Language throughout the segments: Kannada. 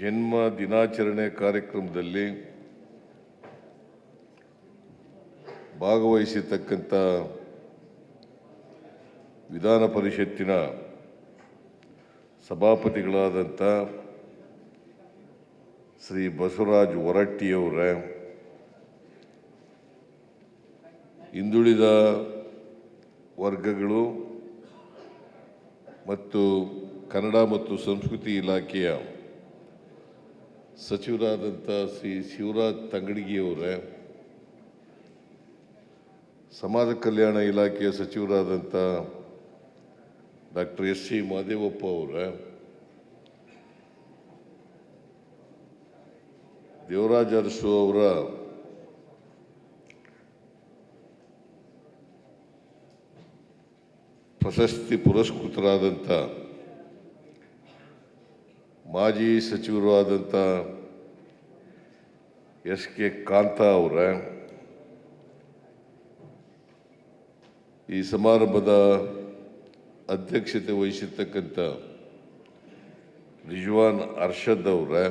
ಜನ್ಮ ದಿನಾಚರಣೆ ಕಾರ್ಯಕ್ರಮದಲ್ಲಿ ಭಾಗವಹಿಸಿರ್ತಕ್ಕಂಥ ವಿಧಾನ ಪರಿಷತ್ತಿನ ಸಭಾಪತಿಗಳಾದಂಥ ಶ್ರೀ ಬಸವರಾಜ ಹೊರಟ್ಟಿಯವರೇ, ಹಿಂದುಳಿದ ವರ್ಗಗಳು ಮತ್ತು ಕನ್ನಡ ಮತ್ತು ಸಂಸ್ಕೃತಿ ಇಲಾಖೆಯ ಸಚಿವರಾದಂಥ ಶ್ರೀ ಶಿವರಾಜ್ ತಂಗಡಗಿಯವರೇ, ಸಮಾಜ ಕಲ್ಯಾಣ ಇಲಾಖೆಯ ಸಚಿವರಾದಂಥ ಡಾಕ್ಟರ್ ಎಸ್ ಸಿ ಮಹದೇವಪ್ಪ ಅವರೇ, ದೇವರಾಜ ಅರಸು ಅವರ ಪ್ರಶಸ್ತಿ ಪುರಸ್ಕೃತರಾದಂಥ ಮಾಜಿ ಸಚಿವರು ಆದಂಥ ಎಸ್ ಕೆ ಕಾಂತಾ ಅವರೇ, ಈ ಸಮಾರಂಭದ ಅಧ್ಯಕ್ಷತೆ ವಹಿಸಿರ್ತಕ್ಕಂಥ ರಿಜ್ವಾನ್ ಅರ್ಷದ್ ಅವರೇ,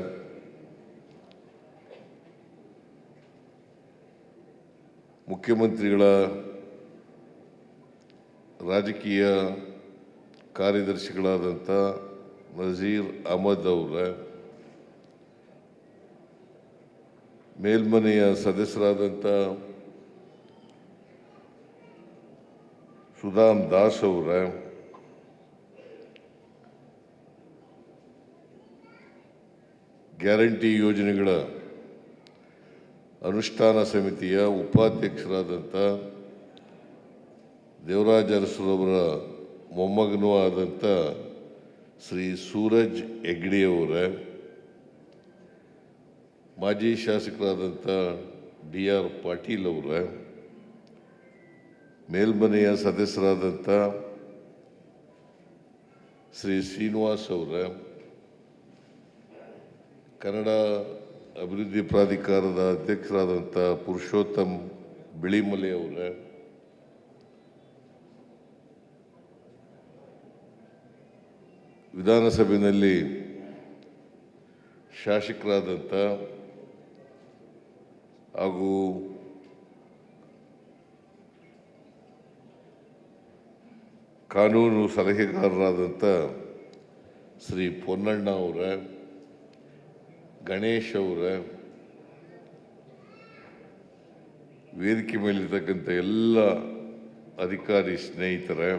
ಮುಖ್ಯಮಂತ್ರಿಗಳ ರಾಜಕೀಯ ಕಾರ್ಯದರ್ಶಿಗಳಾದಂಥ ನಜೀರ್ ಅಹಮದ್ ಅವರೇ, ಮೇಲ್ಮನೆಯ ಸದಸ್ಯರಾದಂಥ ಸುಧಾಮ್ ದಾಸ್ ಅವರೇ, ಗ್ಯಾರಂಟಿ ಯೋಜನೆಗಳ ಅನುಷ್ಠಾನ ಸಮಿತಿಯ ಉಪಾಧ್ಯಕ್ಷರಾದಂಥ ದೇವರಾಜ ಅರಸುರವರ ಮೊಮ್ಮಗನೂ ಆದಂಥ ಶ್ರೀ ಸೂರಜ್ ಹೆಗ್ಡೆಯವರೇ, ಮಾಜಿ ಶಾಸಕರಾದಂಥ ಡಿ ಆರ್ ಪಾಟೀಲ್ ಅವರೇ, ಮೇಲ್ಮನೆಯ ಸದಸ್ಯರಾದಂಥ ಶ್ರೀ ಶ್ರೀನಿವಾಸ್ ಅವರೇ, ಕನ್ನಡ ಅಭಿವೃದ್ಧಿ ಪ್ರಾಧಿಕಾರದ ಅಧ್ಯಕ್ಷರಾದಂಥ ಪುರುಷೋತ್ತಮ್ ಬಿಳಿಮಲೆ ಅವರೇ, ವಿಧಾನಸಭೆಯಲ್ಲಿ ಶಾಸಕರಾದಂಥ ಹಾಗೂ ಕಾನೂನು ಸಲಹೆಗಾರರಾದಂಥ ಶ್ರೀ ಪೊನ್ನಣ್ಣ ಅವರೇ, ಗಣೇಶ್ ಅವರೇ, ವೇದಿಕೆ ಮೇಲಿರ್ತಕ್ಕಂಥ ಎಲ್ಲ ಅಧಿಕಾರಿ ಸ್ನೇಹಿತರೇ,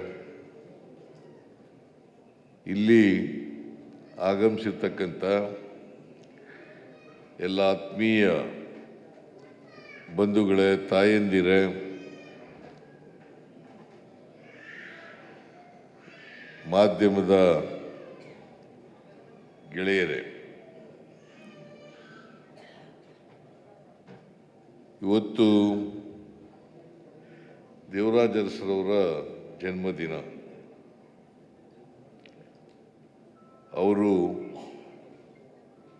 ಇಲ್ಲಿ ಆಗಮಿಸಿರ್ತಕ್ಕಂಥ ಎಲ್ಲ ಆತ್ಮೀಯ ಬಂಧುಗಳೇ, ತಾಯಂದಿರೇ, ಮಾಧ್ಯಮದ ಗೆಳೆಯರೇ, ಇವತ್ತು ದೇವರಾಜ ಅರಸುರವರ ಜನ್ಮದಿನ. ಅವರು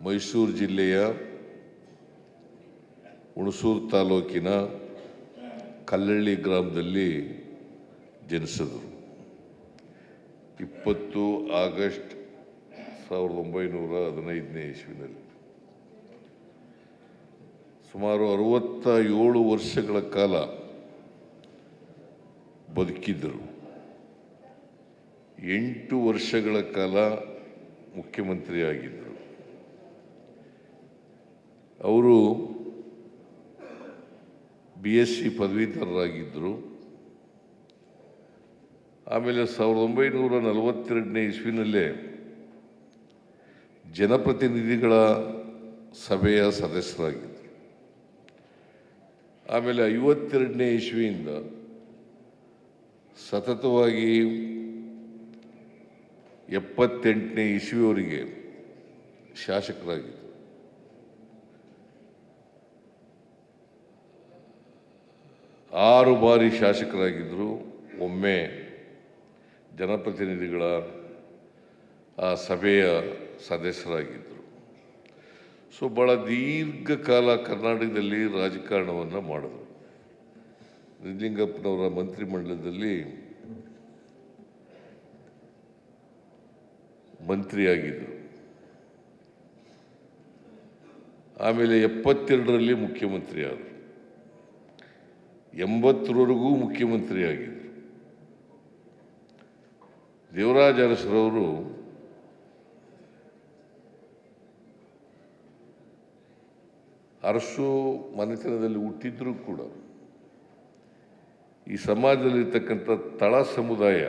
ಮೈಸೂರು ಜಿಲ್ಲೆಯ ಹುಣಸೂರು ತಾಲೂಕಿನ ಕಲ್ಲಳ್ಳಿ ಗ್ರಾಮದಲ್ಲಿ ಜನಿಸಿದರು. 20 ಆಗಸ್ಟ್ 1915ನೇ ಇಸ್ವಿನಲ್ಲಿ. ಸುಮಾರು 67 ವರ್ಷಗಳ ಕಾಲ ಬದುಕಿದ್ದರು. 8 ವರ್ಷಗಳ ಕಾಲ ಮುಖ್ಯಮಂತ್ರಿಯಾಗಿದ್ದರು. ಅವರು BSc ಪದವೀಧರರಾಗಿದ್ದರು. ಆಮೇಲೆ 1942ನೇ ಇಸ್ವಿನಲ್ಲೇ ಜನಪ್ರತಿನಿಧಿಗಳ ಸಭೆಯ ಸದಸ್ಯರಾಗಿದ್ದರು. ಆಮೇಲೆ 52ನೇ ಇಸ್ವಿಯಿಂದ ಸತತವಾಗಿ 78ನೇ ಇಸ್ವಿಯವರೆಗೆ ಶಾಸಕರಾಗಿದ್ದರು. 6 ಬಾರಿ ಶಾಸಕರಾಗಿದ್ದರು. ಒಮ್ಮೆ ಜನಪ್ರತಿನಿಧಿಗಳ ಆ ಸಭೆಯ ಸದಸ್ಯರಾಗಿದ್ದರು. ಸೊ ಭಾಳ ದೀರ್ಘಕಾಲ ಕರ್ನಾಟಕದಲ್ಲಿ ರಾಜಕಾರಣವನ್ನು ಮಾಡಿದರು. ನಿಜಲಿಂಗಪ್ಪನವರ ಮಂತ್ರಿಮಂಡಲದಲ್ಲಿ ಮಂತ್ರಿಯಾಗಿದ್ದರು. ಆಮೇಲೆ 72ರಲ್ಲಿ ಮುಖ್ಯಮಂತ್ರಿ ಆದರು, 80ರವರೆಗೂ ಮುಖ್ಯಮಂತ್ರಿ ಆಗಿದ್ದರು. ದೇವರಾಜ ಅರಸರವರು ಅರಸು ಮನೆತನದಲ್ಲಿ ಹುಟ್ಟಿದ್ರೂ ಕೂಡ ಈ ಸಮಾಜದಲ್ಲಿರ್ತಕ್ಕಂಥ ತಳ ಸಮುದಾಯ,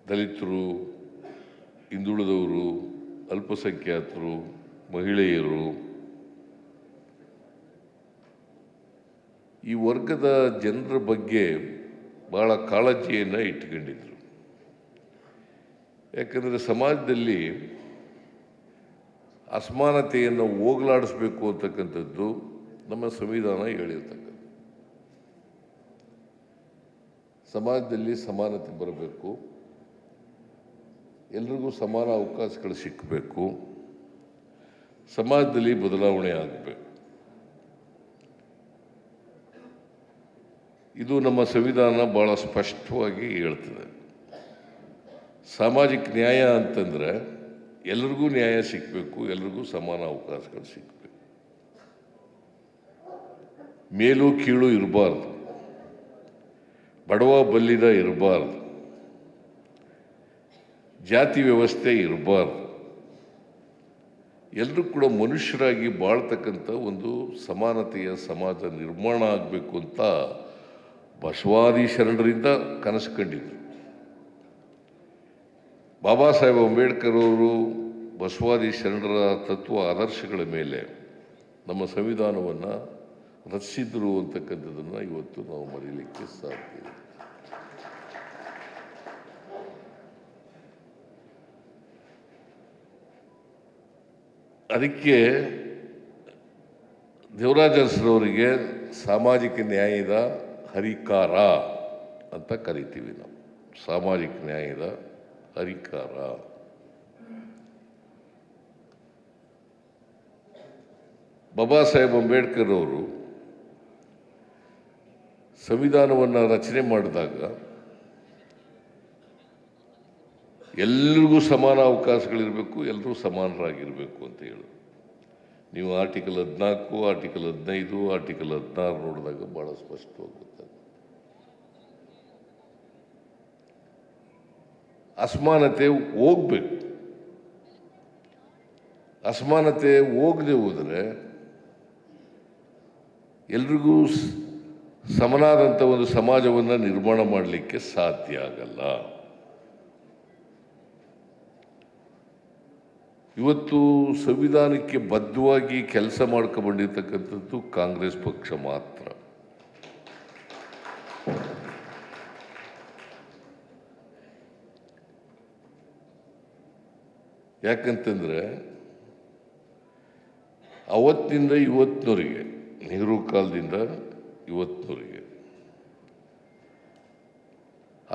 ದಲಿತರು, ಹಿಂದುಳಿದವರು, ಅಲ್ಪಸಂಖ್ಯಾತರು, ಮಹಿಳೆಯರು, ಈ ವರ್ಗದ ಜನರ ಬಗ್ಗೆ ಬಹಳ ಕಾಳಜಿಯನ್ನು ಇಟ್ಕೊಂಡಿದ್ರು. ಯಾಕಂದರೆ ಸಮಾಜದಲ್ಲಿ ಅಸಮಾನತೆಯನ್ನು ಹೋಗಲಾಡಿಸ್ಬೇಕು ಅಂತಕ್ಕಂಥದ್ದು ನಮ್ಮ ಸಂವಿಧಾನ ಹೇಳಿರ್ತಕ್ಕಂಥ. ಸಮಾಜದಲ್ಲಿ ಸಮಾನತೆ ಬರಬೇಕು, ಎಲ್ರಿಗೂ ಸಮಾನ ಅವಕಾಶಗಳು ಸಿಕ್ಕಬೇಕು, ಸಮಾಜದಲ್ಲಿ ಬದಲಾವಣೆ ಆಗಬೇಕು. ಇದು ನಮ್ಮ ಸಂವಿಧಾನ ಭಾಳ ಸ್ಪಷ್ಟವಾಗಿ ಹೇಳ್ತದೆ. ಸಾಮಾಜಿಕ ನ್ಯಾಯ ಅಂತಂದರೆ ಎಲ್ರಿಗೂ ನ್ಯಾಯ ಸಿಕ್ಕಬೇಕು, ಎಲ್ರಿಗೂ ಸಮಾನ ಅವಕಾಶಗಳು ಸಿಕ್ಕಬೇಕು. ಮೇಲು ಕೀಳು ಇರಬಾರ್ದು, ಬಡವ ಬಲ್ಲಿದ ಇರಬಾರ್ದು, ಜಾತಿ ವ್ಯವಸ್ಥೆ ಇರಬಾರ್ದು. ಎಲ್ಲರೂ ಕೂಡ ಮನುಷ್ಯರಾಗಿ ಬಾಳ್ತಕ್ಕಂಥ ಒಂದು ಸಮಾನತೆಯ ಸಮಾಜ ನಿರ್ಮಾಣ ಆಗಬೇಕು ಅಂತ ಬಸವಾದಿ ಶರಣರಿಂದ ಕನಸು ಕಂಡಿದ್ರು. ಬಾಬಾ ಸಾಹೇಬ್ ಅಂಬೇಡ್ಕರ್ ಅವರು ಬಸವಾದಿ ಶರಣರ ತತ್ವ ಆದರ್ಶಗಳ ಮೇಲೆ ನಮ್ಮ ಸಂವಿಧಾನವನ್ನು ರಚಿಸಿದ್ರು ಅಂತಕ್ಕಂಥದ್ದನ್ನು ಇವತ್ತು ನಾವು ಮರೀಲಿಕ್ಕೆ ಸಾಧ್ಯ ಇಲ್ಲ. ಅದಕ್ಕೆ ದೇವರಾಜ ಅರಸರವರಿಗೆ ಸಾಮಾಜಿಕ ನ್ಯಾಯದ ಹರಿಕಾರ ಅಂತ ಕರಿತೀವಿ ನಾವು. ಸಾಮಾಜಿಕ ನ್ಯಾಯದ ಹರಿಕಾರ. ಬಾಬಾ ಸಾಹೇಬ್ ಅಂಬೇಡ್ಕರ್ ಅವರು ಸಂವಿಧಾನವನ್ನು ರಚನೆ ಮಾಡಿದಾಗ ಎಲ್ರಿಗೂ ಸಮಾನ ಅವಕಾಶಗಳಿರಬೇಕು, ಎಲ್ಲರೂ ಸಮಾನರಾಗಿರಬೇಕು ಅಂತ ಹೇಳೋದು. ನೀವು ಆರ್ಟಿಕಲ್ 14, ಆರ್ಟಿಕಲ್ 15, ಆರ್ಟಿಕಲ್ 16 ನೋಡಿದಾಗ ಭಾಳ ಸ್ಪಷ್ಟವಾಗುತ್ತೆ. ಅಸಮಾನತೆ ಹೋಗ್ಬೇಕು. ಅಸಮಾನತೆ ಹೋಗದೆ ಹೋದರೆ ಎಲ್ರಿಗೂ ಸಮನಾದಂಥ ಒಂದು ಸಮಾಜವನ್ನು ನಿರ್ಮಾಣ ಮಾಡಲಿಕ್ಕೆ ಸಾಧ್ಯ ಆಗಲ್ಲ. ಇವತ್ತು ಸಂವಿಧಾನಕ್ಕೆ ಬದ್ಧವಾಗಿ ಕೆಲಸ ಮಾಡ್ಕೊಂಡ್ಬಂದಿರ್ತಕ್ಕಂಥದ್ದು ಕಾಂಗ್ರೆಸ್ ಪಕ್ಷ ಮಾತ್ರ. ಯಾಕಂತಂದರೆ ಅವತ್ತಿನಿಂದ ಇವತ್ತಿನವರೆಗೆ, ನೆಹರು ಕಾಲದಿಂದ ಇವತ್ತಿನವರೆಗೆ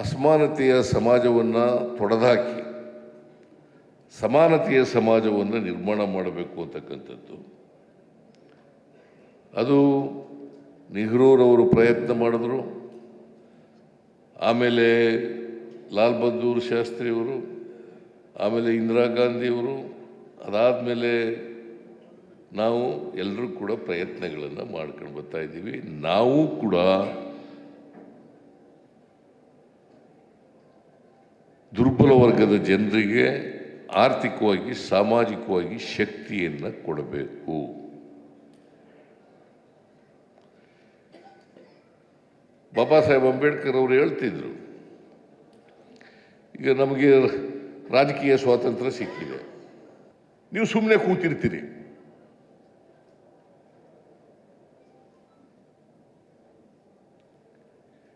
ಅಸಮಾನತೆಯ ಸಮಾಜವನ್ನು ತೊಡೆದುಹಾಕಿ ಸಮಾನತೆಯ ಸಮಾಜವನ್ನು ನಿರ್ಮಾಣ ಮಾಡಬೇಕು ಅಂತಕ್ಕಂಥದ್ದು, ಅದು ನೆಹರೂರವರು ಪ್ರಯತ್ನ ಮಾಡಿದ್ರು. ಆಮೇಲೆ ಲಾಲ್ ಬಹದ್ದೂರ್ ಶಾಸ್ತ್ರಿಯವರು, ಆಮೇಲೆ ಇಂದಿರಾ ಗಾಂಧಿಯವರು, ಅದಾದಮೇಲೆ ನಾವು ಎಲ್ಲರೂ ಕೂಡ ಪ್ರಯತ್ನಗಳನ್ನು ಮಾಡ್ಕೊಂಡು ಬರ್ತಾ ಇದ್ದೀವಿ. ನಾವು ಕೂಡ ದುರ್ಬಲ ವರ್ಗದ ಜನರಿಗೆ ಆರ್ಥಿಕವಾಗಿ, ಸಾಮಾಜಿಕವಾಗಿ ಶಕ್ತಿಯನ್ನು ಕೊಡಬೇಕು. ಬಾಬಾ ಸಾಹೇಬ್ ಅಂಬೇಡ್ಕರ್ ಅವರು ಹೇಳ್ತಿದ್ರು, ಈಗ ನಮಗೆ ರಾಜಕೀಯ ಸ್ವಾತಂತ್ರ್ಯ ಸಿಕ್ಕಿದೆ, ನೀವು ಸುಮ್ಮನೆ ಕೂತಿರ್ತೀರಿ.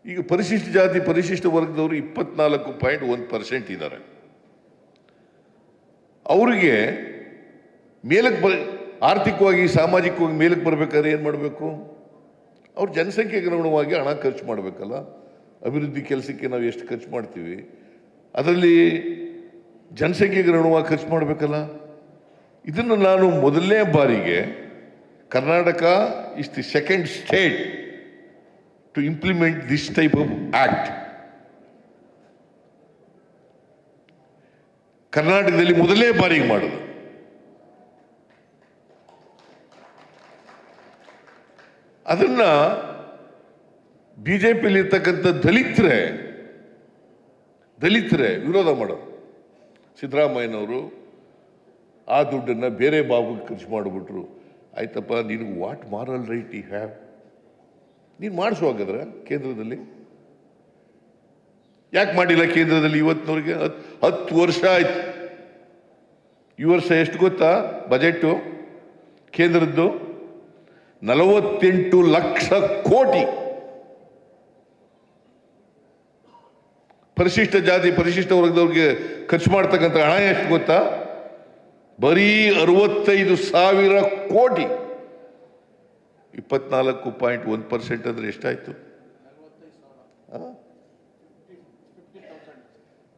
ಈಗ ಪರಿಶಿಷ್ಟ ಜಾತಿ ಪರಿಶಿಷ್ಟ ವರ್ಗದವರು 24.1% ಇದ್ದಾರೆ. ಅವರಿಗೆ ಮೇಲಕ್ಕೆ ಆರ್ಥಿಕವಾಗಿ ಸಾಮಾಜಿಕವಾಗಿ ಮೇಲಕ್ಕೆ ಬರಬೇಕಾದ್ರೆ ಏನು ಮಾಡಬೇಕು? ಅವ್ರ ಜನಸಂಖ್ಯೆಗೆ ಅನುಗುಣವಾಗಿ ಹಣ ಖರ್ಚು ಮಾಡಬೇಕಲ್ಲ. ಅಭಿವೃದ್ಧಿ ಕೆಲಸಕ್ಕೆ ನಾವು ಎಷ್ಟು ಖರ್ಚು ಮಾಡ್ತೀವಿ, ಅದರಲ್ಲಿ ಜನಸಂಖ್ಯೆಗೆ ಅನುಗುಣವಾಗಿ ಖರ್ಚು ಮಾಡಬೇಕಲ್ಲ. ಇದನ್ನು ನಾನು ಮೊದಲನೇ ಬಾರಿಗೆ Karnataka is the second state to implement this type of act. ಕರ್ನಾಟಕದಲ್ಲಿ ಮೊದಲನೇ ಬಾರಿಗೆ ಮಾಡೋದು. ಅದನ್ನ ಬಿಜೆಪಿಯಲ್ಲಿ ಇರ್ತಕ್ಕಂಥ ದಲಿತರೇ ವಿರೋಧ ಮಾಡೋದು. ಸಿದ್ದರಾಮಯ್ಯನವರು ಆ ದುಡ್ಡನ್ನು ಬೇರೆ ಬಾಬುಗೆ ಖರ್ಚು ಮಾಡಿಬಿಟ್ರು. ಆಯ್ತಪ್ಪ, ನಿನಗೆ what moral right you have? ನೀನು ಮಾಡಿಸುವಾಗದ್ರ ಕೇಂದ್ರದಲ್ಲಿ ಯಾಕೆ ಮಾಡಿಲ್ಲ? ಕೇಂದ್ರದಲ್ಲಿ ಇವತ್ತಿನವ್ರಿಗೆ 10 ವರ್ಷ ಆಯ್ತು. ಈ ವರ್ಷ ಎಷ್ಟು ಗೊತ್ತಾ ಬಜೆಟ್ಟು ಕೇಂದ್ರದ್ದು? 48 ಲಕ್ಷ ಕೋಟಿ. ಪರಿಶಿಷ್ಟ ಜಾತಿ ಪರಿಶಿಷ್ಟ ವರ್ಗದವ್ರಿಗೆ ಖರ್ಚು ಮಾಡ್ತಕ್ಕಂಥ ಹಣ ಎಷ್ಟು ಗೊತ್ತಾ? ಬರೀ 65,000 ಕೋಟಿ. 24.1% ಅಂದ್ರೆ ಎಷ್ಟಾಯ್ತು?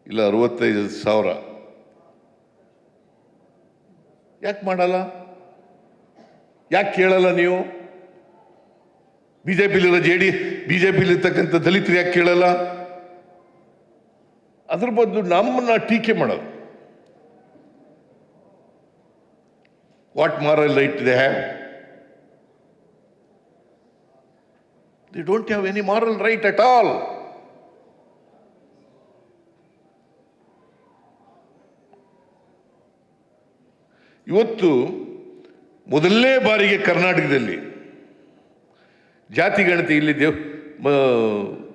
ಇಲ್ಲ, 65,000. ಯಾಕೆ ಮಾಡಲ್ಲ? ಯಾಕೆ ಕೇಳಲ್ಲ ನೀವು? ಬಿಜೆಪಿಲಿರೋ ಬಿಜೆಪಿಲಿರ್ತಕ್ಕಂಥ ದಲಿತರು ಯಾಕೆ ಕೇಳಲ್ಲ? ಅದ್ರ ಬದಲು ನಮ್ಮನ್ನ ಟೀಕೆ ಮಾಡೋದು. What moral right they have? They don't have any moral right at all. ಇವತ್ತು ಮೊದಲನೇ ಬಾರಿಗೆ ಕರ್ನಾಟಕದಲ್ಲಿ ಜಾತಿ ಗಣತಿ ಇಲ್ಲಿ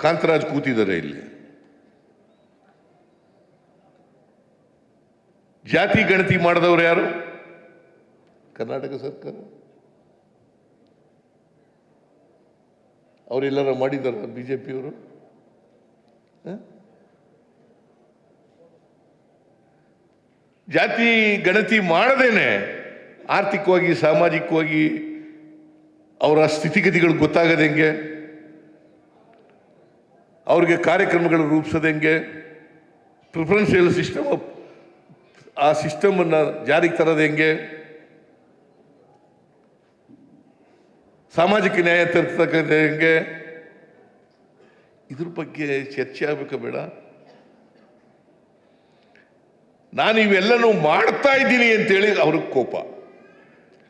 ಕಾಂತರಾಜ್ ಕೂತಿದ್ದಾರೆ. ಇಲ್ಲಿ ಜಾತಿ ಗಣತಿ ಮಾಡಿದವರು ಯಾರು? ಕರ್ನಾಟಕ ಸರ್ಕಾರ. ಅವರೆಲ್ಲರ ಮಾಡಿದಾರ ಬಿಜೆಪಿಯವರು? ಜಾತಿ ಗಣತಿ ಮಾಡದೇನೆ ಆರ್ಥಿಕವಾಗಿ ಸಾಮಾಜಿಕವಾಗಿ ಅವರ ಸ್ಥಿತಿಗತಿಗಳು ಗೊತ್ತಾಗದೆ ಹೆಂಗೆ? ಅವ್ರಿಗೆ ಕಾರ್ಯಕ್ರಮಗಳು ರೂಪಿಸೋದು ಹೆಂಗೆ? ಪ್ರಿಫರೆನ್ಷಿಯಲ್ ಸಿಸ್ಟಮ್, ಆ ಸಿಸ್ಟಮ್ ಅನ್ನ ಜಾರಿಗೆ ತರೋದು ಹೆಂಗೆ? ಸಾಮಾಜಿಕ ನ್ಯಾಯ ತರ್ತಕ್ಕಂಥ ಹೆಂಗೆ? ಇದ್ರ ಬಗ್ಗೆ ಚರ್ಚೆ ಆಗ್ಬೇಕಾ ಬೇಡ? ನಾನು ಇವೆಲ್ಲನೂ ಮಾಡ್ತಾ ಇದ್ದೀನಿ ಅಂತೇಳಿ ಅವ್ರಿಗೆ ಕೋಪ.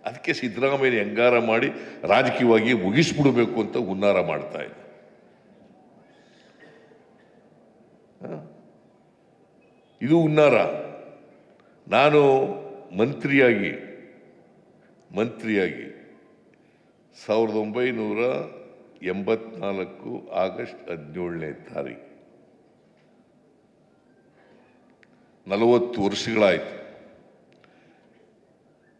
ಅದಕ್ಕೆ ಸಿದ್ದರಾಮಯ್ಯ ಹೆಂಗಾರ ಮಾಡಿ ರಾಜಕೀಯವಾಗಿ ಮುಗಿಸ್ಬಿಡ್ಬೇಕು ಅಂತ ಹುನ್ನಾರ ಮಾಡ್ತಾ ಇದೆ. ಇದು ಹುನ್ನಾರ. ನಾನು ಮಂತ್ರಿಯಾಗಿ 1984 ಆಗಸ್ಟ್ 17ನೇ ತಾರೀಕು 40 ವರ್ಷಗಳಾಯ್ತು.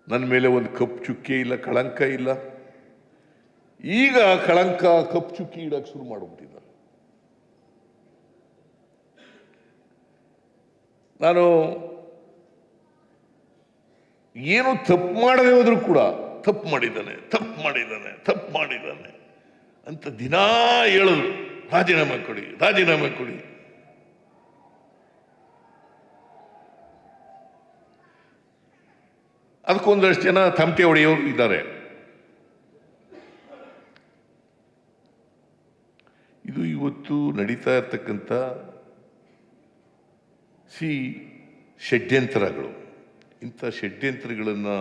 ನನ್ನ ಮೇಲೆ ಒಂದು ಕಪ್ಪು ಚುಕ್ಕೆ ಇಲ್ಲ, ಕಳಂಕ ಇಲ್ಲ. ಈಗ ಕಳಂಕ ಕಪ್ಪು ಚುಕ್ಕಿ ಇಡಕ್ಕೆ ಶುರು ಮಾಡಿಬಿಟ್ಟಿದ್ದಾರೆ. ನಾನು ಏನು ತಪ್ಪು ಮಾಡದೆ ಹೋದ್ರು ಕೂಡ ತಪ್ಪು ಮಾಡಿದ್ದಾನೆ ಅಂತ ದಿನಾ ಹೇಳೋದು, ರಾಜೀನಾಮೆ ಕೊಡಿ. ಅದಕ್ಕೊಂದಷ್ಟು ಜನ ತಮಟೆ ಹೊಡೆಯೋರು ಇದ್ದಾರೆ. ಇದು ಇವತ್ತು ನಡೀತಾ ಇರ್ತಕ್ಕಂಥ ಷಡ್ಯಂತ್ರಗಳು. ಇಂಥ ಷಡ್ಯಂತ್ರಗಳನ್ನು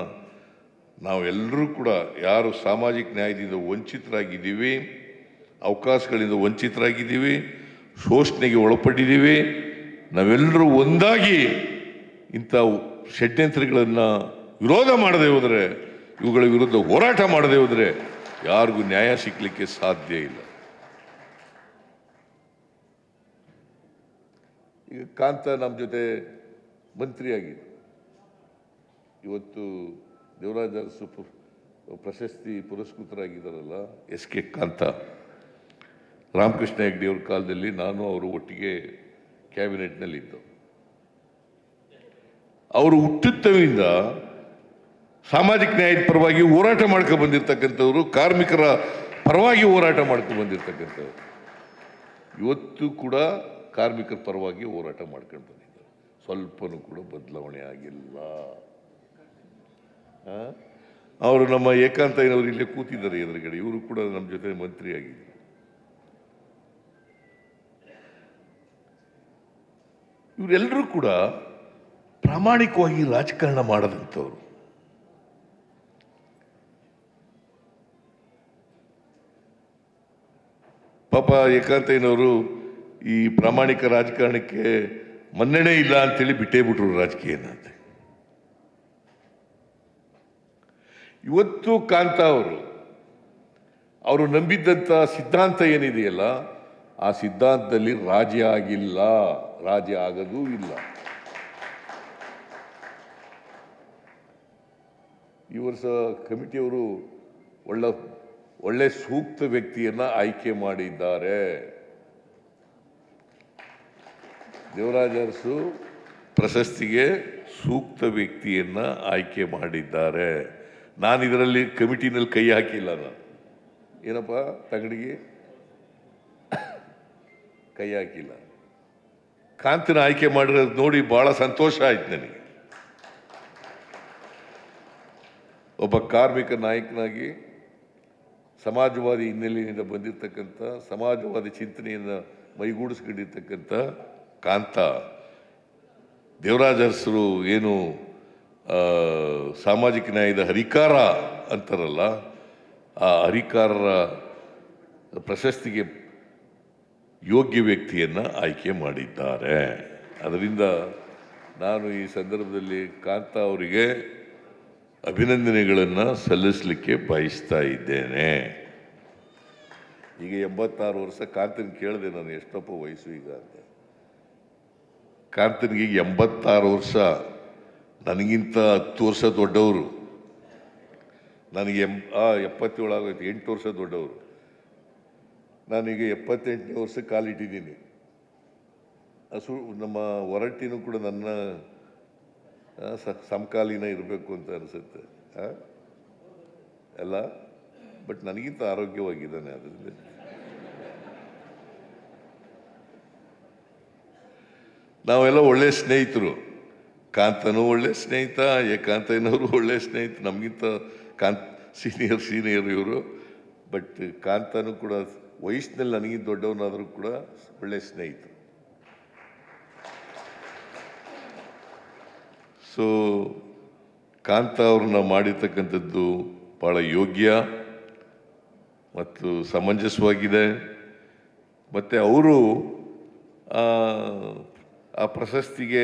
ನಾವೆಲ್ಲರೂ ಕೂಡ ಯಾರು ಸಾಮಾಜಿಕ ನ್ಯಾಯದಿಂದ ವಂಚಿತರಾಗಿದ್ದೀವಿ, ಅವಕಾಶಗಳಿಂದ ವಂಚಿತರಾಗಿದ್ದೀವಿ, ಶೋಷಣೆಗೆ ಒಳಪಟ್ಟಿದ್ದೀವಿ, ನಾವೆಲ್ಲರೂ ಒಂದಾಗಿ ಇಂಥ ಷಡ್ಯಂತ್ರಗಳನ್ನು ವಿರೋಧ ಮಾಡದೆ ಹೋದರೆ, ಇವುಗಳ ವಿರುದ್ಧ ಹೋರಾಟ ಮಾಡದೆ ಹೋದರೆ ಯಾರಿಗೂ ನ್ಯಾಯ ಸಿಕ್ಕಲಿಕ್ಕೆ ಸಾಧ್ಯ ಇಲ್ಲ. ಈಗ ಕಾಂತ ನಮ್ಮ ಜೊತೆ ಮಂತ್ರಿಯಾಗಿದೆ. ಇವತ್ತು ದೇವರಾಜ ಅರಸು ಪ್ರಶಸ್ತಿ ಪುರಸ್ಕೃತರಾಗಿದ್ದಾರಲ್ಲ, SK ಕಾಂತ. ರಾಮಕೃಷ್ಣ ಹೆಗ್ಡೆ ಅವ್ರ ಕಾಲದಲ್ಲಿ ನಾನು ಅವರು ಒಟ್ಟಿಗೆ ಕ್ಯಾಬಿನೆಟ್ನಲ್ಲಿದ್ದು. ಅವರು ಹುಟ್ಟುತ್ತವಿಂದ ಸಾಮಾಜಿಕ ನ್ಯಾಯದ ಪರವಾಗಿ ಹೋರಾಟ ಮಾಡ್ಕೊಂಡು ಬಂದಿರತಕ್ಕಂಥವ್ರು, ಕಾರ್ಮಿಕರ ಪರವಾಗಿ ಹೋರಾಟ ಮಾಡ್ಕೊಂಡು ಬಂದಿರತಕ್ಕಂಥವ್ರು. ಇವತ್ತು ಕೂಡ ಕಾರ್ಮಿಕರ ಪರವಾಗಿ ಹೋರಾಟ ಮಾಡ್ಕೊಂಡು ಬಂದಿದ್ದಾರೆ. ಸ್ವಲ್ಪನೂ ಕೂಡ ಬದಲಾವಣೆ ಆಗಿಲ್ಲ. ಅವರು ನಮ್ಮ ಏಕಾಂತಯ್ಯನವರು ಇಲ್ಲೇ ಕೂತಿದ್ದಾರೆ ಎದುರುಗಡೆ, ಇವರು ಕೂಡ ನಮ್ಮ ಜೊತೆ ಮಂತ್ರಿ ಆಗಿದ್ದಾರೆ. ಇವರೆಲ್ಲರೂ ಕೂಡ ಪ್ರಾಮಾಣಿಕವಾಗಿ ರಾಜಕಾರಣ ಮಾಡದಂಥವ್ರು. ಪಾಪ ಏಕಾಂತಯ್ಯನವರು ಈ ಪ್ರಾಮಾಣಿಕ ರಾಜಕಾರಣಕ್ಕೆ ಮನ್ನಣೆ ಇಲ್ಲ ಅಂತೇಳಿ ಬಿಟ್ಟೇ ಬಿಟ್ರು ರಾಜಕೀಯನ ಅಂತ. ಇವತ್ತು ಕಾಂತ ಅವರು ನಂಬಿದ್ದಂಥ ಸಿದ್ಧಾಂತ ಏನಿದೆಯಲ್ಲ, ಆ ಸಿದ್ಧಾಂತದಲ್ಲಿ ರಾಜಿ ಆಗಿಲ್ಲ, ರಾಜಿ ಆಗೋದೂ ಇಲ್ಲ. ಈ ವರ್ಷ ಕಮಿಟಿಯವರು ಒಳ್ಳೆ ಸೂಕ್ತ ವ್ಯಕ್ತಿಯನ್ನ ಆಯ್ಕೆ ಮಾಡಿದ್ದಾರೆ. ದೇವರಾಜ ಅರಸು ಪ್ರಶಸ್ತಿಗೆ ಸೂಕ್ತ ವ್ಯಕ್ತಿಯನ್ನ ಆಯ್ಕೆ ಮಾಡಿದ್ದಾರೆ. ನಾನು ಇದರಲ್ಲಿ ಕಮಿಟಿನಲ್ಲಿ ಕೈ ಹಾಕಿಲ್ಲ. ನಾನು ಏನಪ್ಪ ತಂಗಡಿಗೆ ಕೈ ಹಾಕಿಲ್ಲ. ಕಾಂತನ ಆಯ್ಕೆ ಮಾಡಿರೋದು ನೋಡಿ ಬಹಳ ಸಂತೋಷ ಆಯ್ತು ನನಗೆ. ಒಬ್ಬ ಕಾರ್ಮಿಕ ನಾಯಕನಾಗಿ ಸಮಾಜವಾದಿ ಹಿನ್ನೆಲೆಯಿಂದ ಬಂದಿರತಕ್ಕಂಥ, ಸಮಾಜವಾದಿ ಚಿಂತನೆಯನ್ನು ಮೈಗೂಡಿಸ್ಕೊಂಡಿರ್ತಕ್ಕಂಥ ಕಾಂತ, ದೇವರಾಜ ಅರಸರು ಏನು ಸಾಮಾಜಿಕ ನ್ಯಾಯದ ಹರಿಕಾರ ಅಂತಾರಲ್ಲ, ಆ ಹರಿಕಾರರ ಪ್ರಶಸ್ತಿಗೆ ಯೋಗ್ಯ ವ್ಯಕ್ತಿಯನ್ನು ಆಯ್ಕೆ ಮಾಡಿದ್ದಾರೆ. ಅದರಿಂದ ನಾನು ಈ ಸಂದರ್ಭದಲ್ಲಿ ಕಾಂತ ಅವರಿಗೆ ಅಭಿನಂದನೆಗಳನ್ನು ಸಲ್ಲಿಸಲಿಕ್ಕೆ ಬಯಸ್ತಾ ಇದ್ದೇನೆ. ಈಗ 86 ವರ್ಷ. ಕಾಂತನ್ ಕೇಳಿದೆ ನಾನು, ಎಷ್ಟಪ್ಪ ವಯಸ್ಸು ಈಗ ಅಂತ. ಕಾಂತನಿಗೆ 86 ವರ್ಷ. ನನಗಿಂತ 10 ವರ್ಷ ದೊಡ್ಡವರು. ನನಗೆ 77 ಆಗೋಯ್ತು, 8 ವರ್ಷ ದೊಡ್ಡವರು. ನಾನೀಗ 78ನೇ ವರ್ಷ ಕಾಲಿಟ್ಟಿದ್ದೀನಿ. ನಮ್ಮ ಹೊರಟ್ಟಿನೂ ಕೂಡ ನನ್ನ ಸಮಕಾಲೀನ ಇರಬೇಕು ಅಂತ ಅನಿಸುತ್ತೆ ಅಲ್ಲ. ಬಟ್ ನನಗಿಂತ ಆರೋಗ್ಯವಾಗಿದ್ದಾನೆ. ಅದರಿಂದ ನಾವೆಲ್ಲ ಒಳ್ಳೆ ಸ್ನೇಹಿತರು. ಕಾಂತನೂ ಒಳ್ಳೆ ಸ್ನೇಹಿತ, ಏಕಾಂತಯ್ಯನವರು ಒಳ್ಳೆ ಸ್ನೇಹಿತ. ನಮಗಿಂತ ಸೀನಿಯರ್ ಇವರು. ಬಟ್ ಕಾಂತನೂ ಕೂಡ ವಯಸ್ಸಿನಲ್ಲಿ ನನಗಿಂತ ದೊಡ್ಡವನಾದರೂ ಕೂಡ ಒಳ್ಳೆ ಸ್ನೇಹಿತ. ಸೊ ಕಾಂತ ಅವ್ರನ್ನ ಮಾಡಿರ್ತಕ್ಕಂಥದ್ದು ಭಾಳ ಯೋಗ್ಯ ಮತ್ತು ಸಮಂಜಸವಾಗಿದೆ. ಮತ್ತು ಅವರು ಆ ಪ್ರಶಸ್ತಿಗೆ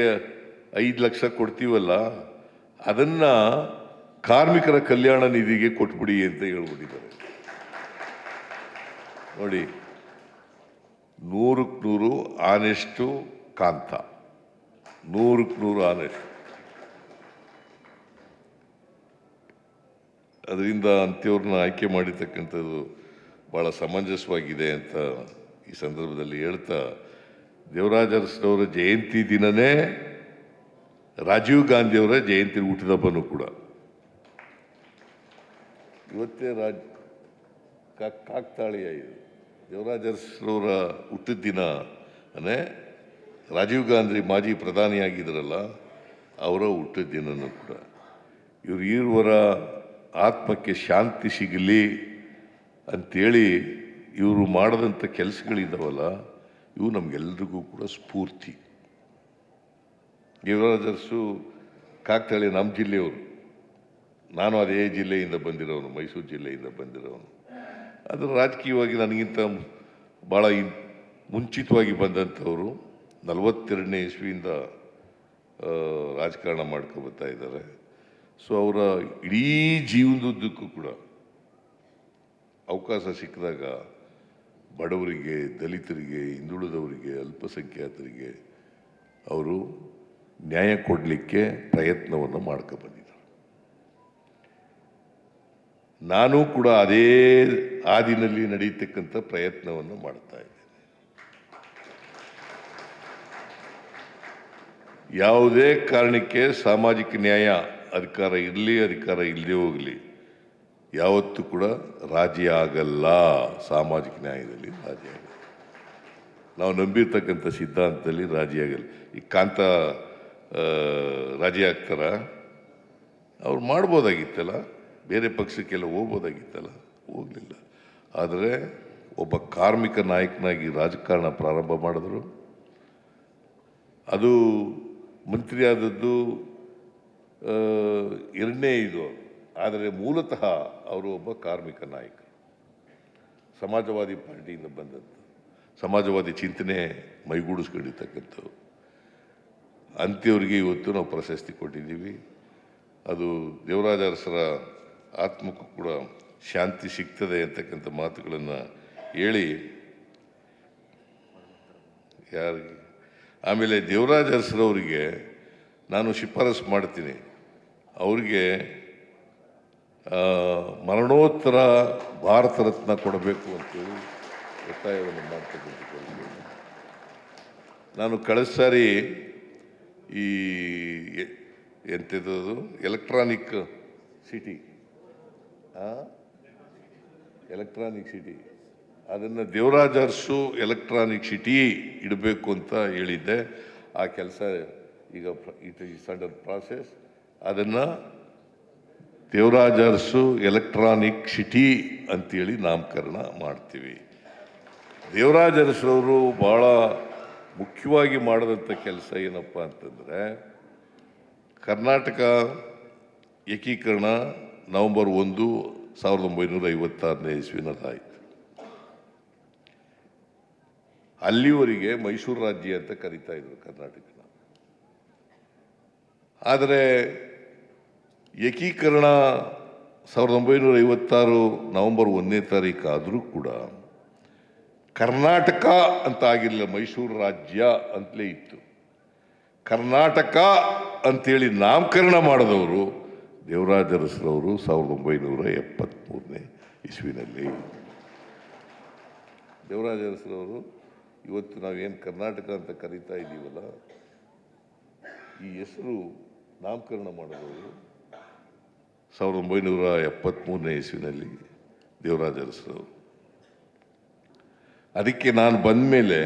5 ಲಕ್ಷ ಕೊಡ್ತೀವಲ್ಲ, ಅದನ್ನು ಕಾರ್ಮಿಕರ ಕಲ್ಯಾಣ ನಿಧಿಗೆ ಕೊಟ್ಬಿಡಿ ಅಂತ ಹೇಳ್ಬಿಟ್ಟಿದ್ದಾರೆ. ನೋಡಿ, 100ಕ್ಕೆ 100 ಆನೆಸ್ಟು ಕಾಂತ, 100ಕ್ಕೆ 100 ಆನೆಸ್ಟ್. ಅದರಿಂದ ಅಂತ್ಯವ್ರನ್ನ ಆಯ್ಕೆ ಮಾಡಿರ್ತಕ್ಕಂಥದ್ದು ಭಾಳ ಸಮಂಜಸವಾಗಿದೆ ಅಂತ ಈ ಸಂದರ್ಭದಲ್ಲಿ ಹೇಳ್ತಾ, ದೇವರಾಜ ಅರಸರವರ ಜಯಂತಿ ದಿನನೇ ರಾಜೀವ್ ಗಾಂಧಿಯವರ ಜಯಂತಿ ಹುಟ್ಟಿದಬ್ಬನೂ ಕೂಡ ಇವತ್ತೇ. ಕಾಕ್ತಾಳೀಯ ಇದು. ದೇವರಾಜ ಅರಸರವರ ಹುಟ್ಟಿದ ದಿನ ರಾಜೀವ್ ಗಾಂಧಿ ಮಾಜಿ ಪ್ರಧಾನಿಯಾಗಿದ್ದರಲ್ಲ, ಅವರ ಹುಟ್ಟಿದ ದಿನನೂ ಕೂಡ. ಇವರ ಆತ್ಮಕ್ಕೆ ಶಾಂತಿ ಸಿಗಲಿ ಅಂಥೇಳಿ ಇವರು ಮಾಡಿದಂಥ ಕೆಲಸಗಳಿದ್ದಾವಲ್ಲ, ಇವು ನಮಗೆಲ್ರಿಗೂ ಕೂಡ ಸ್ಫೂರ್ತಿ. ದೇವರಾಜ ಅರಸು ಕಾಕ್ತಾಳಿ ನಮ್ಮ ಜಿಲ್ಲೆಯವರು. ನಾನು ಅದೇ ಜಿಲ್ಲೆಯಿಂದ ಬಂದಿರೋನು, ಮೈಸೂರು ಜಿಲ್ಲೆಯಿಂದ ಬಂದಿರೋನು. ಅದು ರಾಜಕೀಯವಾಗಿ ನನಗಿಂತ ಭಾಳ ಮುಂಚಿತವಾಗಿ ಬಂದಂಥವರು. 42ನೇ ಇಸ್ವಿಯಿಂದ ರಾಜಕಾರಣ ಮಾಡ್ಕೊಬರ್ತಾ ಇದ್ದಾರೆ. ಸೊ ಅವರ ಇಡೀ ಜೀವನದುದ್ದಕ್ಕೂ ಕೂಡ ಅವಕಾಶ ಸಿಕ್ಕಿದಾಗ ಬಡವರಿಗೆ, ದಲಿತರಿಗೆ, ಹಿಂದುಳಿದವರಿಗೆ, ಅಲ್ಪಸಂಖ್ಯಾತರಿಗೆ ಅವರು ನ್ಯಾಯ ಕೊಡಲಿಕ್ಕೆ ಪ್ರಯತ್ನವನ್ನು ಮಾಡ್ಕೊಬಂದಿದ್ದಾರೆ. ನಾನು ಕೂಡ ಅದೇ ಹಾದಿನಲ್ಲಿ ನಡೆಯತಕ್ಕಂಥ ಪ್ರಯತ್ನವನ್ನು ಮಾಡ್ತಾ ಇದ್ದೇನೆ. ಯಾವುದೇ ಕಾರಣಕ್ಕೆ ಸಾಮಾಜಿಕ ನ್ಯಾಯ ಅಧಿಕಾರ ಇರಲಿ, ಅಧಿಕಾರ ಇಲ್ಲದೆ ಹೋಗಲಿ, ಯಾವತ್ತೂ ಕೂಡ ರಾಜಿ ಆಗಲ್ಲ. ಸಾಮಾಜಿಕ ನ್ಯಾಯದಲ್ಲಿ ರಾಜಿ ಆಗಲ್ಲ. ನಾವು ನಂಬಿರ್ತಕ್ಕಂಥ ಸಿದ್ಧಾಂತದಲ್ಲಿ ರಾಜಿ ಆಗಲ್ಲ. ಈ ಕಾಂತ ರಾಜಿ ಆಗ್ತಾರ? ಅವ್ರು ಮಾಡ್ಬೋದಾಗಿತ್ತಲ್ಲ, ಬೇರೆ ಪಕ್ಷಕ್ಕೆಲ್ಲ ಹೋಗ್ಬೋದಾಗಿತ್ತಲ್ಲ, ಹೋಗಲಿಲ್ಲ. ಆದರೆ ಒಬ್ಬ ಕಾರ್ಮಿಕ ನಾಯಕನಾಗಿ ರಾಜಕಾರಣ ಪ್ರಾರಂಭ ಮಾಡಿದ್ರು. ಅದು ಮಂತ್ರಿ ಆದದ್ದು 2ನೇ ಇದು. ಆದರೆ ಮೂಲತಃ ಅವರು ಒಬ್ಬ ಕಾರ್ಮಿಕ ನಾಯಕ, ಸಮಾಜವಾದಿ ಪಾರ್ಟಿಯಿಂದ ಬಂದದ್ದು. ಸಮಾಜವಾದಿ ಚಿಂತನೆ ಮೈಗೂಡಿಸ್ಕೊಂಡಿರ್ತಕ್ಕಂಥವು ಅಂಥವ್ರಿಗೆ ಇವತ್ತು ನಾವು ಪ್ರಶಸ್ತಿ ಕೊಟ್ಟಿದ್ದೀವಿ. ಅದು ದೇವರಾಜ ಅರಸರ ಆತ್ಮಕ್ಕೂ ಕೂಡ ಶಾಂತಿ ಸಿಗ್ತದೆ ಅಂತಕ್ಕಂಥ ಮಾತುಗಳನ್ನು ಹೇಳಿ ಯಾರಿಗೆ ಆಮೇಲೆ ದೇವರಾಜ ಅರಸರವರಿಗೆ ನಾನು ಶಿಫಾರಸು ಮಾಡ್ತೀನಿ, ಅವರಿಗೆ ಮರಣೋತ್ತರ ಭಾರತ ರತ್ನ ಕೊಡಬೇಕು ಅಂತೇಳಿ ಒತ್ತಾಯವನ್ನು ಮಾಡ್ತಕ್ಕಂಥ ಕೆಲಸ. ನಾನು ಕಳೆದ ಸಾರಿ ಈ ಎಂಥದ್ದು ಎಲೆಕ್ಟ್ರಾನಿಕ್ ಸಿಟಿ ಅದನ್ನು ದೇವರಾಜ ಅರಸು ಎಲೆಕ್ಟ್ರಾನಿಕ್ ಸಿಟಿ ಇಡಬೇಕು ಅಂತ ಹೇಳಿದ್ದೆ. ಆ ಕೆಲಸ ಈಗ ಇಟ್ ಈಸ್ ಅಂಡರ್ ಪ್ರಾಸೆಸ್. ಅದನ್ನು ದೇವರಾಜ ಅರಸು ಎಲೆಕ್ಟ್ರಾನಿಕ್ ಸಿಟಿ ಅಂತೇಳಿ ನಾಮಕರಣ ಮಾಡ್ತೀವಿ. ದೇವರಾಜ ಅರಸರವರು ಭಾಳ ಮುಖ್ಯವಾಗಿ ಮಾಡಿದಂಥ ಕೆಲಸ ಏನಪ್ಪ ಅಂತಂದರೆ, ಕರ್ನಾಟಕ ಏಕೀಕರಣ ನವೆಂಬರ್ 1, 1956ನೇ ಇಸ್ವಿನಲ್ಲಾಯಿತು. ಅಲ್ಲಿವರೆಗೆ ಮೈಸೂರು ರಾಜ್ಯ ಅಂತ ಕರೀತಾ ಇದ್ರು ಕರ್ನಾಟಕನ. ಆದರೆ ಏಕೀಕರಣ 1956 ನವೆಂಬರ್ 1ನೇ ತಾರೀಕು ಆದರೂ ಕೂಡ ಕರ್ನಾಟಕ ಅಂತ ಆಗಿರಲಿಲ್ಲ, ಮೈಸೂರು ರಾಜ್ಯ ಅಂತಲೇ ಇತ್ತು. ಕರ್ನಾಟಕ ಅಂತೇಳಿ ನಾಮಕರಣ ಮಾಡಿದವರು ದೇವರಾಜ ಅರಸರವರು 1973ನೇ ಇಸ್ವಿನಲ್ಲಿ. ದೇವರಾಜ ಅರಸರವರು ಇವತ್ತು ನಾವೇನು ಕರ್ನಾಟಕ ಅಂತ ಕರೀತಾ ಇದ್ದೀವಲ್ಲ, ಈ ಹೆಸರು ನಾಮಕರಣ ಮಾಡಿದವರು 1973ನೇ ಇಸ್ವಿನಲ್ಲಿ ದೇವರಾಜ ಅರಸರವರು. ಅದಕ್ಕೆ ನಾನು ಬಂದ ಮೇಲೆ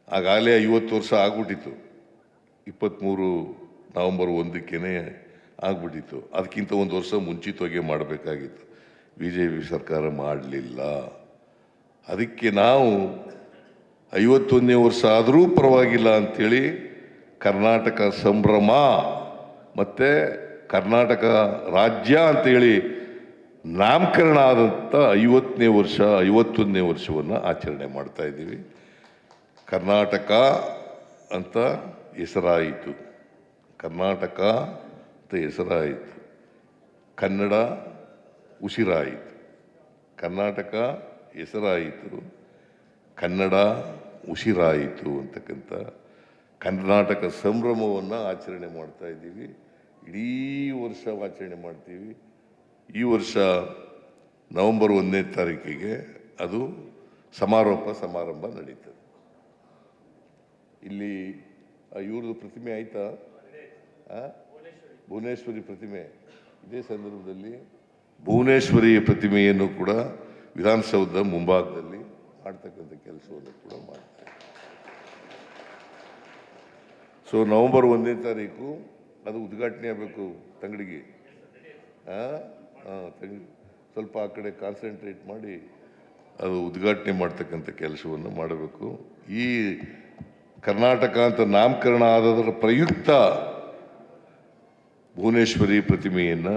ಆಗಾಗಲೇ 50 ವರ್ಷ ಆಗ್ಬಿಟ್ಟಿತ್ತು. 23 ನವೆಂಬರ್ 1ಕ್ಕೇ ಆಗ್ಬಿಟ್ಟಿತ್ತು. ಅದಕ್ಕಿಂತ 1 ವರ್ಷ ಮುಂಚಿತವಾಗಿ ಮಾಡಬೇಕಾಗಿತ್ತು. BJP ಸರ್ಕಾರ ಮಾಡಲಿಲ್ಲ. ಅದಕ್ಕೆ ನಾವು 51ನೇ ವರ್ಷ ಆದರೂ ಪರವಾಗಿಲ್ಲ ಅಂಥೇಳಿ ಕರ್ನಾಟಕ ಸಂಭ್ರಮ ಮತ್ತು ಕರ್ನಾಟಕ ರಾಜ್ಯ ಅಂತೇಳಿ ನಾಮಕರಣ ಆದಂಥ 51ನೇ ವರ್ಷವನ್ನು ಆಚರಣೆ ಮಾಡ್ತಾ ಇದ್ದೀವಿ. ಕರ್ನಾಟಕ ಅಂತ ಹೆಸರಾಯಿತು, ಕರ್ನಾಟಕ ಅಂತ ಹೆಸರಾಯಿತು, ಕನ್ನಡ ಉಸಿರಾಯಿತು. ಕರ್ನಾಟಕ ಹೆಸರಾಯಿತು, ಕನ್ನಡ ಉಸಿರಾಯಿತು ಅಂತಕ್ಕಂಥ ಕರ್ನಾಟಕ ಸಂಭ್ರಮವನ್ನು ಆಚರಣೆ ಮಾಡ್ತಾ ಇದ್ದೀವಿ. ಇಡೀ ವರ್ಷ ಆಚರಣೆ ಮಾಡ್ತೀವಿ. ಈ ವರ್ಷ ನವೆಂಬರ್ 1ನೇ ತಾರೀಕಿಗೆ ಅದು ಸಮಾರಂಭ ನಡೀತದೆ. ಇಲ್ಲಿ ಇವ್ರದ್ದು ಪ್ರತಿಮೆ ಆಯಿತಾ? ಭುವನೇಶ್ವರಿ ಪ್ರತಿಮೆ. ಇದೇ ಸಂದರ್ಭದಲ್ಲಿ ಭುವನೇಶ್ವರಿ ಪ್ರತಿಮೆಯನ್ನು ಕೂಡ ವಿಧಾನಸೌಧದ ಮುಂಭಾಗದಲ್ಲಿ ಮಾಡ್ತಕ್ಕಂಥ ಕೆಲಸವನ್ನು ಕೂಡ ಮಾಡ್ತಾರೆ. ಸೊ ನವೆಂಬರ್ 1ನೇ ತಾರೀಕು ಅದು ಉದ್ಘಾಟನೆ ಆಗಬೇಕು. ತಂಗಡಿಗೆ ಸ್ವಲ್ಪ ಆ ಕಡೆ ಕಾನ್ಸಂಟ್ರೇಟ್ ಮಾಡಿ ಅದು ಉದ್ಘಾಟನೆ ಮಾಡ್ತಕ್ಕಂಥ ಕೆಲಸವನ್ನು ಮಾಡಬೇಕು. ಈ ಕರ್ನಾಟಕ ಅಂತ ನಾಮಕರಣ ಆದದರ ಪ್ರಯುಕ್ತ ಭುವನೇಶ್ವರಿ ಪ್ರತಿಮೆಯನ್ನು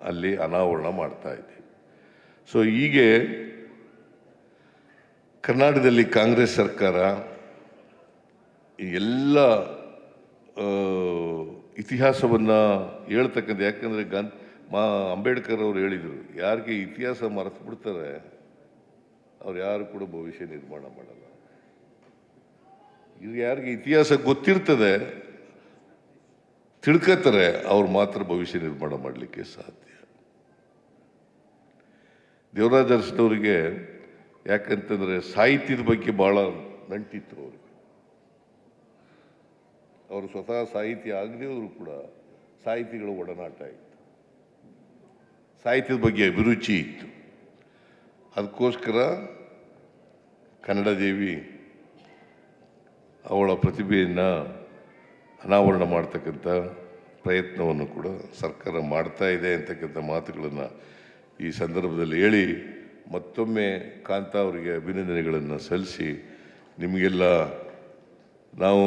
ಅಲ್ಲಿ ಅನಾವರಣ ಮಾಡ್ತಾ ಇದ್ದೀವಿ. ಸೊ ಹೀಗೆ ಕರ್ನಾಟಕದಲ್ಲಿ ಕಾಂಗ್ರೆಸ್ ಸರ್ಕಾರ ಈ ಎಲ್ಲ ಇತಿಹಾಸವನ್ನು ಹೇಳ್ತಕ್ಕಂಥ, ಯಾಕಂದರೆ ಅಂಬೇಡ್ಕರ್ ಅವರು ಹೇಳಿದರು, ಯಾರಿಗೆ ಇತಿಹಾಸ ಮರೆತು ಬಿಡ್ತಾರೆ ಅವ್ರು ಯಾರು ಕೂಡ ಭವಿಷ್ಯ ನಿರ್ಮಾಣ ಮಾಡಲ್ಲ. ಇದು ಯಾರಿಗೆ ಇತಿಹಾಸ ಗೊತ್ತಿರ್ತದೆ, ತಿಳ್ಕೊತಾರೆ, ಅವ್ರು ಮಾತ್ರ ಭವಿಷ್ಯ ನಿರ್ಮಾಣ ಮಾಡಲಿಕ್ಕೆ ಸಾಧ್ಯ. ದೇವರಾಜ ಅರಸನವರಿಗೆ ಯಾಕಂತಂದರೆ ಸಾಹಿತ್ಯದ ಬಗ್ಗೆ ಭಾಳ ನಂಟಿತ್ತು ಅವ್ರಿಗೆ. ಅವರು ಸ್ವತಃ ಸಾಹಿತ್ಯ ಆಗದೇ ಹೋದ್ರು ಕೂಡ ಸಾಹಿತಿಗಳ ಒಡನಾಟ ಇತ್ತು, ಸಾಹಿತ್ಯದ ಬಗ್ಗೆ ಅಭಿರುಚಿ ಇತ್ತು. ಅದಕ್ಕೋಸ್ಕರ ಕನ್ನಡ ದೇವಿ ಅವಳ ಪ್ರತಿಭೆಯನ್ನು ಅನಾವರಣ ಮಾಡ್ತಕ್ಕಂಥ ಪ್ರಯತ್ನವನ್ನು ಕೂಡ ಸರ್ಕಾರ ಮಾಡ್ತಾ ಇದೆ ಅಂತಕ್ಕಂಥ ಮಾತುಗಳನ್ನು ಈ ಸಂದರ್ಭದಲ್ಲಿ ಹೇಳಿ ಮತ್ತೊಮ್ಮೆ ಕಾಂತ ಅವರಿಗೆ ಅಭಿನಂದನೆಗಳನ್ನು ಸಲ್ಲಿಸಿ, ನಿಮಗೆಲ್ಲ ನಾವು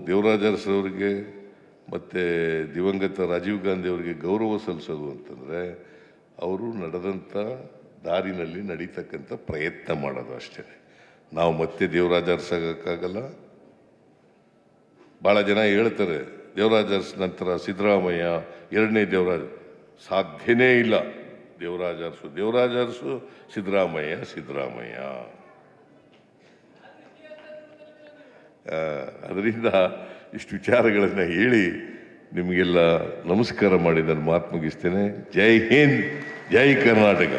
ದೇವರಾಜ ಅರಸರವರಿಗೆ ಮತ್ತು ದಿವಂಗತ ರಾಜೀವ್ ಗಾಂಧಿ ಅವರಿಗೆ ಗೌರವ ಸಲ್ಲಿಸೋದು ಅಂತಂದರೆ ಅವರು ನಡೆದಂಥ ದಾರಿನಲ್ಲಿ ನಡೀತಕ್ಕಂಥ ಪ್ರಯತ್ನ ಮಾಡೋದು ಅಷ್ಟೇ. ನಾವು ಮತ್ತೆ ದೇವರಾಜ ಅರಸಾಗಕ್ಕಾಗಲ್ಲ. ಭಾಳ ಜನ ಹೇಳ್ತಾರೆ ದೇವರಾಜ ಅರಸ್ ನಂತರ ಸಿದ್ದರಾಮಯ್ಯ ಎರಡನೇ ದೇವರಾಜ. ಸಾಧ್ಯನೇ ಇಲ್ಲ. ದೇವರಾಜ ಅರಸು ಸಿದ್ದರಾಮಯ್ಯ. ಅದರಿಂದ ಇಷ್ಟು ವಿಚಾರಗಳನ್ನು ಹೇಳಿ ನಿಮಗೆಲ್ಲ ನಮಸ್ಕಾರ ಮಾಡಿ ನನ್ನ ಮಾತು ಮುಗಿಸ್ತೇನೆ. ಜೈ ಹಿಂದ್, ಜೈ ಕರ್ನಾಟಕ.